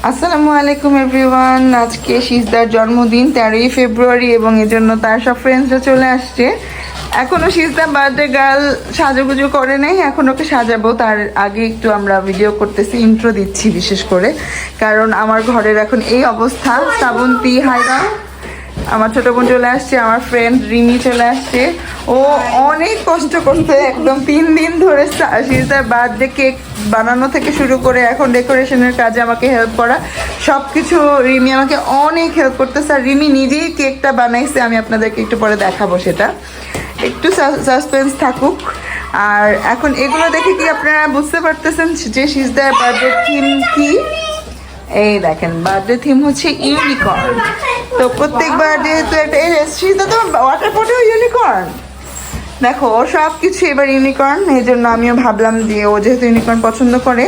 আসসালামু আলাইকুম এভরিওয়ান। আজকে সিজদার জন্মদিন 13ই ফেব্রুয়ারি এবং এজন্য তার সব ফ্রেন্ডসরা চলে আসছে। এখনো সিজদা বার্থডে গার্ল সাজুগুজু করে নেই, এখন ওকে সাজাবো। তার আগে একটু আমরা ভিডিও করতেছি, ইন্ট্রো দিচ্ছি বিশেষ করে, কারণ আমার ঘরের এখন এই অবস্থা। শ্রাবন্তী হায়দা, আমার ছোট বোন চলে আসছে, আমার ফ্রেন্ড রিমি চলে আসছে। ও অনেক কষ্ট করছে, একদম 3 দিন ধরে সিজদার বার্থডে কেক বানানো থেকে শুরু করে এখন ডেকোরেশনের কাজে আমাকে হেল্প করা, সব কিছু রিমি আমাকে অনেক হেল্প করতেছে। আর রিমি নিজেই কেকটা বানাইছে, আমি আপনাদেরকে একটু পরে দেখাবো, সেটা একটু সাসপেন্স থাকুক। আর এখন এগুলো দেখে কি আপনারা বুঝতে পারতেছেন যে সিজদার বার্থডে থিম কি? এই দেখেন, বার্থডে থিম হচ্ছে ইউনিকর্ন। তো প্রত্যেকবার যেহেতু একটা সিজদা তো ওয়াটার পটেও ইউনিকর্ন, দেখো ও সব কিছু এবার ইউনিকর্ন। এই জন্য আমিও ভাবলাম যে ও যেহেতু ইউনিকর্ন পছন্দ করে,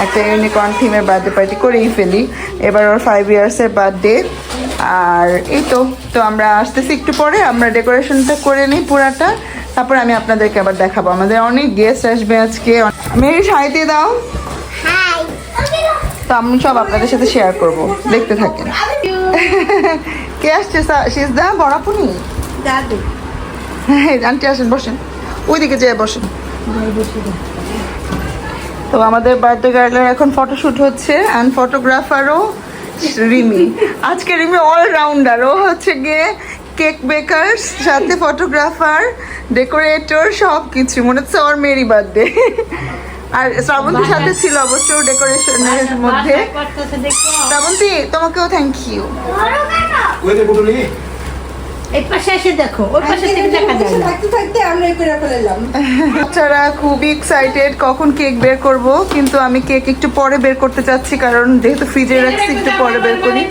একটা ইউনিকর্ন থিমের বার্থডে পার্টি করেই ফেলি। এবার ওর 5 ইয়ার্সের বার্থডে। আর এই তো আমরা আসতেছি একটু পরে, আমরা ডেকোরেশনটা করে নিই পুরাটা, তারপর আমি আপনাদেরকে আবার দেখাবো। আমাদের অনেক গেস্ট আসবে আজকে। মেরি হাই দিয়ে দাও। তো আমি সব আপনাদের সাথে শেয়ার করব, দেখতে থাকেন। কে আসছে? সিজদা বড়াপুনি দাদু। হ্যাঁ আন্টি আসেন, বসেন, ওইদিকে যেয়ে বসেন। তো আমাদের বার্থডে গার্লের এখন ফটোশুট হচ্ছে, অ্যান্ড ফটোগ্রাফারও রিমি। আজকে রিমি অলরাউন্ডার, ও হচ্ছে গিয়ে কেক বেকার, সাথে ফটোগ্রাফার, ডেকোরেটর, সব কিছু। মনে হচ্ছে ওর মেরি বার্থডে। আর শ্রাবন্তীর সাথে ছিল অবশ্য ডেকোরেশনের মধ্যে। শ্রাবন্তী, তোমাকেও থ্যাংক ইউ। বাচ্চারা খুবই এক্সাইটেড কখন কেক বের করব, কিন্তু আমি কেক একটু পরে বের করতে চাচ্ছি, কারণ যেহেতু ফ্রিজে রাখছি একটু পরে বের করি।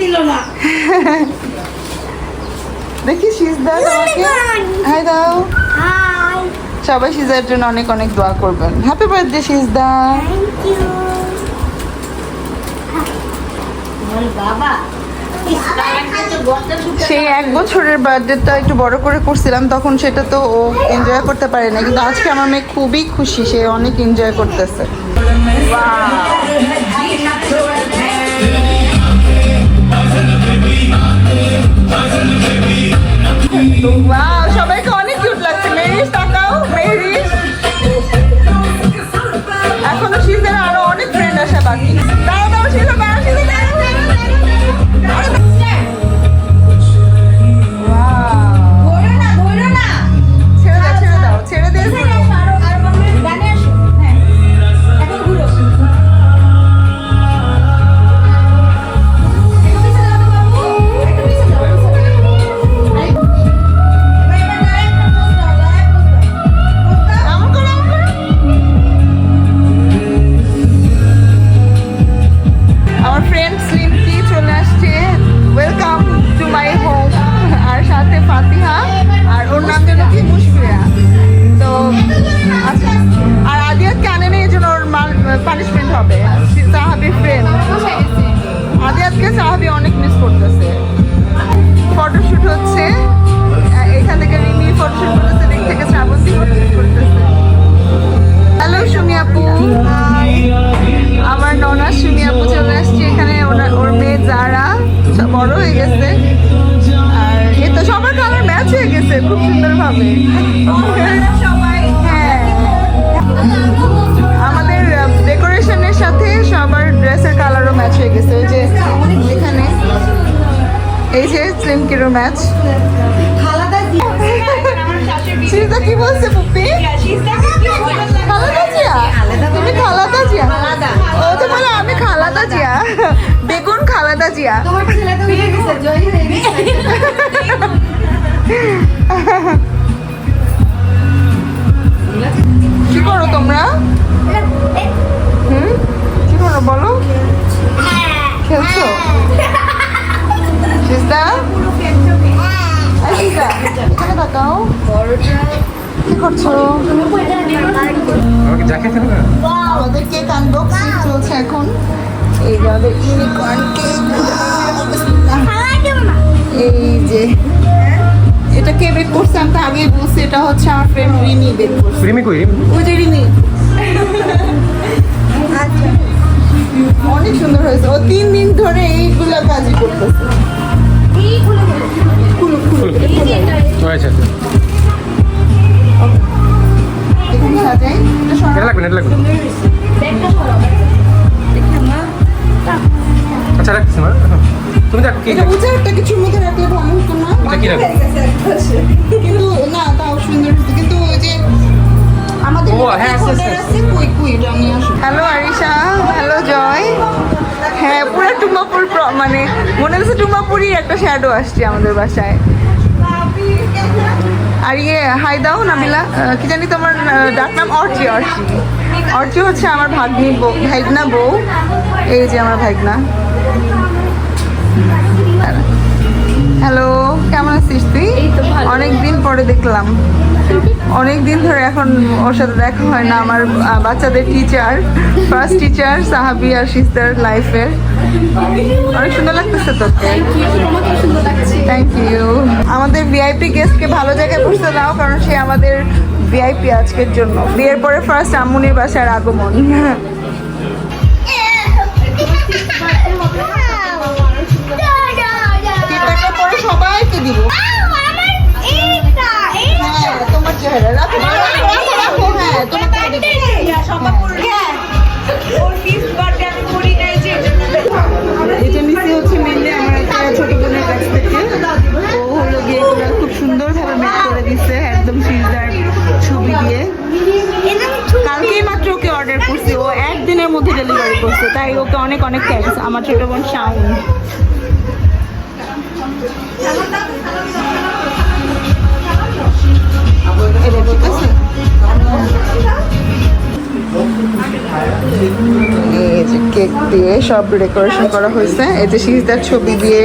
দেখি সিজদা তোমাকে হাই দাও। সবাই সিজদার জন্য অনেক অনেক দোয়া করবেন। হ্যাপি বার্থডে সিজদা। সেই 1 বছরের বার্থডেটা একটু বড় করে করছিলাম, তখন সেটা তো ও এনজয় করতে পারে না, কিন্তু আজকে আমার মেয়ে খুবই খুশি, সে অনেক এনজয় করতেছে। সবাইকে অনেক কিউট লাগছে। মেরিস তাকাও, মেরিস। এখনো সিজদার আরো অনেক ফ্রেন্ড আসা বাকি। দাও দাও সিজদা, দাও সিজদা। পানিশমেন্ট হবে। সাহাবির ফ্রেন্ড আদিয়াতকে সাহাবি অনেক মিস করতেছে। ফটোশুট হচ্ছে, এখান থেকে রিমি ফটোশুট করতেছে, দিক থেকে শ্রাবন্তী ফটোশুট করতেছে। হ্যালো সুমি আপু, আমার ননা সুমি আপু চলে আসছে এখানে। ওর মেয়ে যারা বড় হয়ে গেছে, আর এ তো সবার কালার ম্যাচ হয়ে গেছে খুব সুন্দর ভাবে। হ্যাঁ, আমাদের ডেকোরেশনের সাথে সবার ড্রেসের কালারও ম্যাচ হয়ে গেছে। ওই যে এখানে এই যে স্লিমকিরও ম্যাচ। সিজদা কি বলছে পুপি? খালাদা জিয়া? তুমি খালাদা জিয়া? ও তো বলে আমি খালাদা জিয়া, বেগুন খালাদা জিয়া। কি করো তোমরা? কি করো বলো? খেলছো? সিজদা এখানে তাকাও, কি করছো? আমাদের কেক আনবক্সিং চলছে এখন। এই আমাদের ইউনিকর্ন কেক। এই যে এটা কে বেক করছে আমি তো আগেই বলছি, এটা হচ্ছে আমার ফ্রেন্ড রিমি বেক করছে। রিমি কই? ওই যে রিমি। অনেক সুন্দর হয়েছে। ও 3 দিন ধরে এইগুলো কাজই করতেছে। খুলো খুলো আচ্ছা এখানে সাজাই। এটা লাগবে না, এটা লাগবে না। আচ্ছা রাখছি মা, তুমি দেখো কি এটা উজাড়টা কিছু মধ্যে রাখলে ভালো হতো না? এটা কি রাখবে? কিন্তু না, তাও সুন্দর হতো। কিন্তু ওই যে আমাদের ও, হ্যাঁ, আছে কই এটা নিয়ে আসো। হ্যালো আরিশা, হ্যালো জয়। হ্যাঁ, পুরো টুমাপুর মানে মনে হচ্ছে টুমাপুরি একটা শ্যাডো আসছে আমাদের বাসায়। আর হাই দাও নাবিলা, কি জানি তোমার ডাক নাম? অর্চি। অর্চি হচ্ছে আমার ভাইগনা বউ। এই যে আমার ভাইগনা। হ্যালো, কেমন আছিস তুই? অনেকদিন পরে দেখলাম, অনেকদিন ধরে এখন ওর সাথে দেখা হয় না। আমার বাচ্চাদের টিচার, ফার্স্ট টিচার সাহাবি আর সিস্টার লাইফের। অনেক সুন্দর লাগতেছে তোকে। Thank you. আমাদের ভিআইপি গেস্টকে ভালো জায়গায় বসতে দাও, কারণ সে আমাদের ভিআইপি আজকের জন্য। বিয়ের পরে ফার্স্ট আম্মুনির বাসার আগমন। পরে সবাইকে দিব। হ্যাঁ, তোমার চেহারা রাখো। হ্যাঁ, তোমাকে এটা নিচে হচ্ছে মেনলি আমার একটা ছোট বোনের কাছ থেকে। ও হলো গিয়ে এগুলো খুব সুন্দরভাবে মেক করে দিচ্ছে, একদম সিজদার ছবি দিয়ে। কালকেই মাত্র ওকে অর্ডার করছি, ও একদিনের মধ্যে ডেলিভারি করছে, তাই ওকে অনেক অনেক থ্যাঙ্কস। আমার ছোট বোন শাওন। ঠিক আছে, এই যে কেক দিয়ে সব ডেকোরেশন করা হয়েছে। এই যে সিজদার ছবি দিয়ে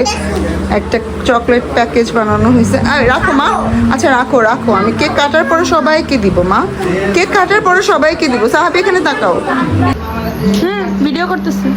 একটা চকলেট প্যাকেজ বানানো হয়েছে। আর রাখো মা, আচ্ছা রাখো। আমি কেক কাটার পরে সবাইকে দিব মা, কেক কাটার পরে সবাইকে দিব। সাহাবি এখানে তাকাও। ভিডিও করতেছি।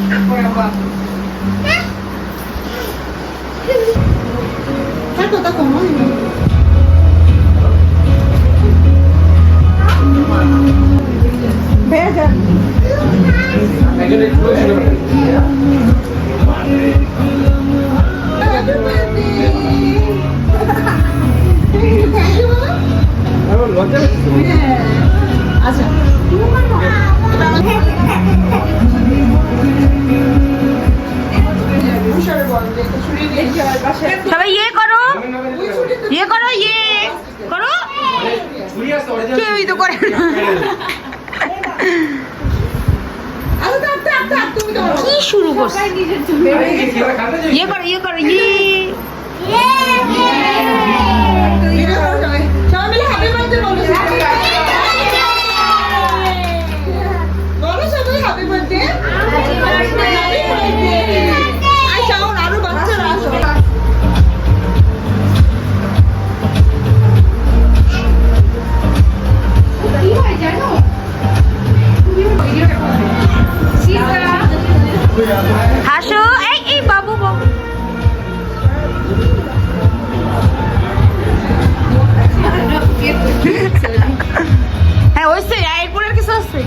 সবাই ইয়ে করো কেউই তো করে না। কি শুরু করছে? ইয়ে করো হাসো। এই বাবু হ্যাঁ ওই এরপর আর কিছু আছে?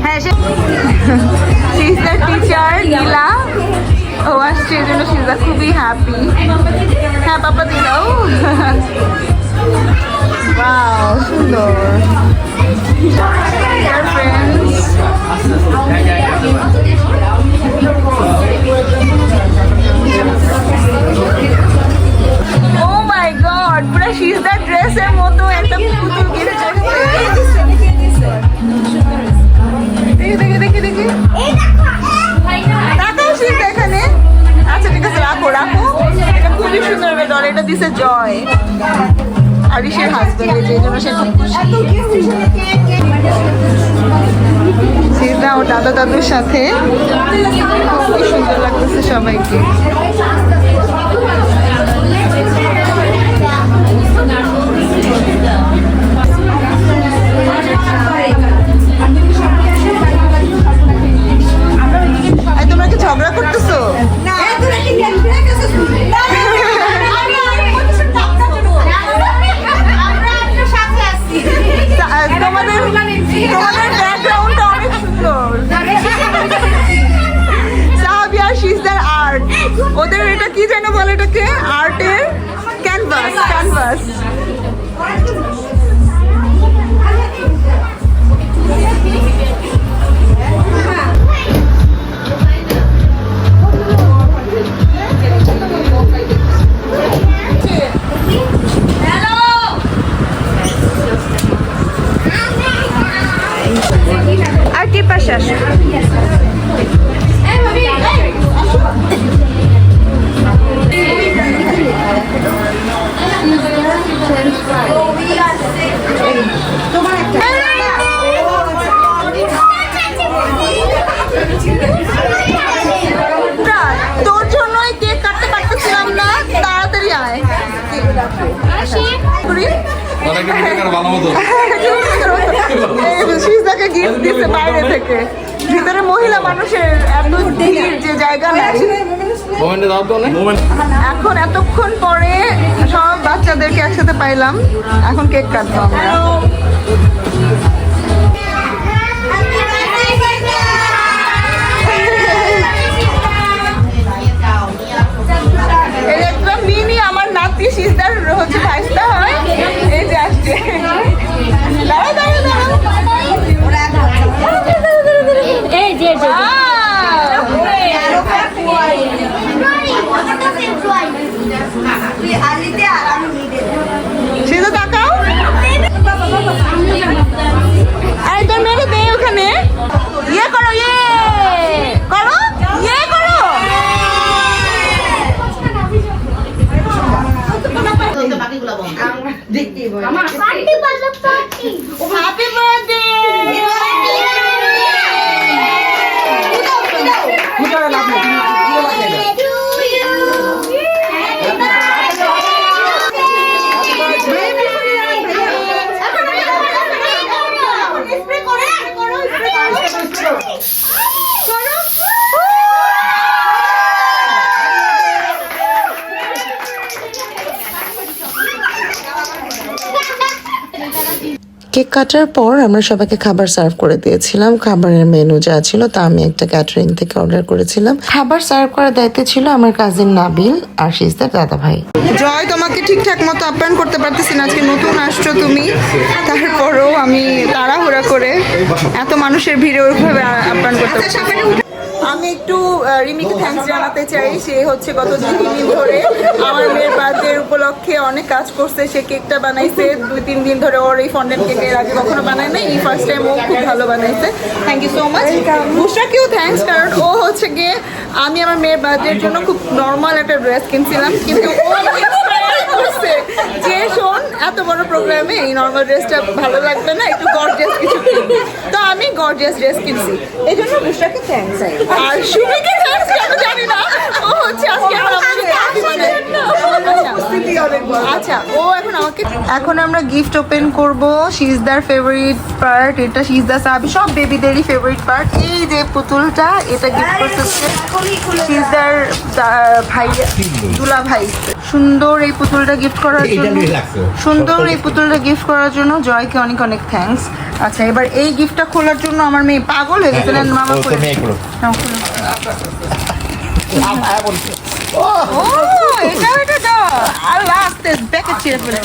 হ্যাঁ, টিচার নীলা ও আসছে, এই জন্য সিজা খুবই হ্যাপি। হ্যাঁ পাপা দিলাও। ওয়াও, সুন্দর। ফ্রেন্ডস, ও মাই গড, পুরো সিজদার ড্রেসের মতো একটা পুতুল গিফট করছে। দেখি তাকাও সিজদা এখানে। আচ্ছা ঠিক আছে, রাখো। এটা খুবই সুন্দর ডল। এটা দিছে জয়, আরিশের হাজবেন্ড, এই জন্য সে খুব খুশি। সিজদা ও দাদা দাদুর সাথে খুবই সুন্দর লাগতেছে সবাইকে। তোমরা কি ঝগড়া করতেছো? তোমাদের ব্যাকগ্রাউন্ডটা অনেক সুন্দর। এটা কি যেন বলে এটাকে, আর্টের ক্যানভাস। ক্যানভাস আর কি পাশে আসে তোর জন্যই কেক কাটতে কাটতেছিলাম না, তাড়াতাড়ি আয়। সিজদাকে গিফট দিচ্ছে বাইরে থেকে, ভিতরে মহিলা মানুষের এত ভিড় যে জায়গা নাই। এখন এতক্ষণ পরে সব বাচ্চাদেরকে একসাথে পাইলাম, এখন কেক কাটবো আমরা। এই একটা মিনি আমার নাতি সিজদার হচ্ছে ভাইস্তা হয়, এই যে আসছে। দাঁড়াও দাঁড়াও দাঁড়াও, এই যে সিজদা তাকাও, আরে তোর মেয়েকে দে ওখানে, ইয়ে করো, ইয়ে করো, ইয়ে করো। Happy birthday. কেক কাটার পর আমরা সবাইকে খাবার সার্ভ করে দিয়েছিলাম। খাবারের মেনু যা ছিল তা আমি একটা ক্যাটারিং থেকে অর্ডার করেছিলাম। খাবার সার্ভ করার দায়িত্বে ছিল আমার কাজিন নাবিল আর সিজদার দাদা ভাই। জয়, তোমাকে ঠিকঠাক মতো আপ্যায়ন করতে পারতেছি না, আজকে নতুন আসছো তুমি, তারপরেও আমি তাড়াহুড়া করে এত মানুষের ভিড়ে ওইভাবে আপ্যায়ন করতে পারছি। আমি একটু রিমিকে থ্যাঙ্কস জানাতে চাই। সে হচ্ছে গত 2-3 দিন ধরে আমার মেয়ের বার্থডে উপলক্ষে অনেক কাজ করছে। সে কেকটা বানাইছে 2-3 দিন ধরে, ওর এই ফন্ডেন্ট কেক এর আগে কখনো বানায় নাই, এই ফার্স্ট টাইম ও খুব ভালো বানাইছে। Thank you so much. বুশরাকেও থ্যাঙ্কস, কারণ ও হচ্ছে গিয়ে আমি আমার মেয়ের বার্থডের জন্য খুব নর্মাল একটা ড্রেস কিনছিলাম, কিন্তু ও inspire করছে যে শোন এত বড় প্রোগ্রামে এই নর্মাল ড্রেসটা ভালো লাগবে না, একটু গর্জিয়াস কিছু কিনবি। তো আমি গর্জিয়াস ড্রেস কিনছি, এই জন্য বুশরাকে থ্যাঙ্কস। আর সুমিকে থ্যাঙ্কস কেন জানি না, ও হচ্ছে আজকে আমার আচ্ছা, ও এখন আমাকে, এখন আমরা গিফট ওপেন করব। সিজদার ফেভারিট পার্ট এটা, সিজদা সাবি সব বেবিদেরই ফেভারিট পার্ট। এই যে পুতুলটা, এটা গিফট করতেছে সিজদার ভাই, দুলা ভাই। সুন্দর এই পুতুলটা গিফট করার জন্য, সুন্দর এই পুতুলটা গিফট করার জন্য জয়কে অনেক অনেক থ্যাঙ্কস। আচ্ছা, এবার এই গিফটটা খোলার জন্য আমার মেয়ে পাগল হয়ে গেছে। মামা খুলে নাও, খুলো। ও এটা দাও, আল্লাহ আস্তে প্যাকেট ছিঁড়ে ফেলে।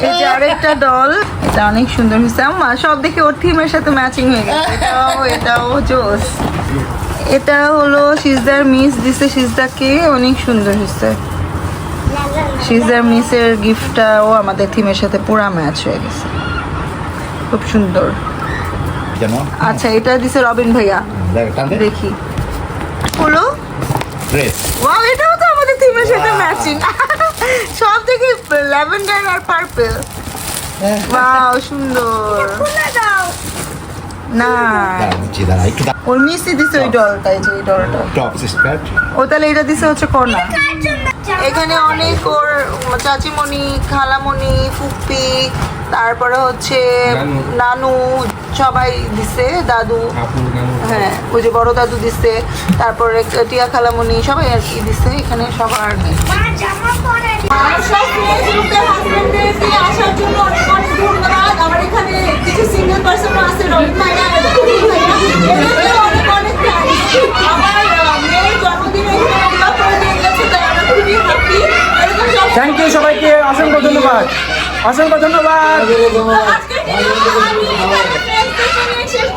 এই যে আরেকটা ডল, এটা অনেক সুন্দর হয়েছে। আমার সব দেখে ওর থিমের সাথে ম্যাচিং হয়ে গেছে। এটাও জোস। এটা হলো সিজদার মিস দিছে সিজদাকে, অনেক সুন্দর হয়েছে। সিজদার মিসের গিফটটাও আমাদের থিমের সাথে পুরো ম্যাচ হয়ে গেছে, খুব সুন্দর। আচ্ছা, এটা দিছে রবিন ভাইয়া, দেখি হলো। ওয়াও, এটাও তো আমাদের থিমের সাথে ম্যাচিং। সব থেকে ল্যাভেন্ডার আর পার্পল। ওয়াও, সুন্দর। না, ওর মিসি দিছে ওই ডলটা, এই যে এই ডলটা। ও তাহলে এটা দিছে হচ্ছে কর্নার। এখানে অনেক ওর চাচিমণি, খালামণি, ফুপ্পি, তারপরে হচ্ছে নানু, সবাই দিছে, দাদু, হ্যাঁ ওই যে বড় দাদু দিছে, তারপরে টিয়া খালামণি, সবাই আর কি দিছে। এখানে সবার নেই। আসার জন্য অনেক অনেক ধন্যবাদ। আমার এখানে কিছু সিঙ্গেল পার্সন আছে, রবি ভাইয়া, অনেক অনেক থ্যাঙ্কস। আমার ধন্যবাদ, অসংখ্য ধন্যবাদ। আজকে আমি আমার friends দের নিয়ে শেষ